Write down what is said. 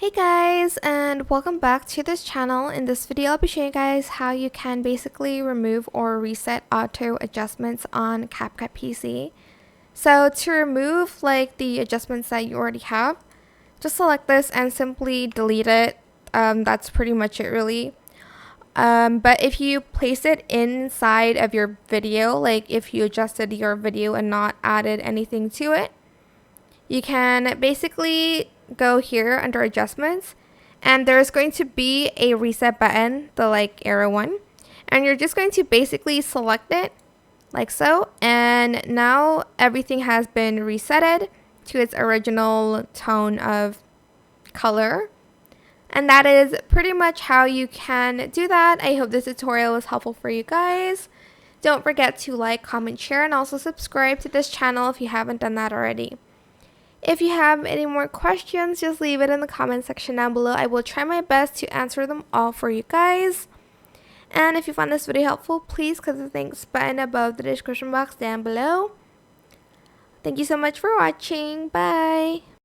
Hey guys, and welcome back to this channel. In this video I'll be showing you guys how you can basically remove or reset auto adjustments on CapCut PC. So to remove the adjustments that you already have, just select this and simply delete it. That's pretty much it really. But if you place it inside of your video, like if you adjusted your video and not added anything to it, you can basically go here under adjustments, and there's going to be a reset button, the arrow one, and you're just going to basically select it like so, and now everything has been resetted to its original tone of color. And that is pretty much how you can do that. I hope this tutorial was helpful for you guys. Don't forget to like, comment, share, and also subscribe to this channel if you haven't done that already. If you have any more questions, just leave it in the comment section down below. I will try my best to answer them all for you guys. And if you found this video helpful, please click the thanks button above the description box down below. Thank you so much for watching. Bye!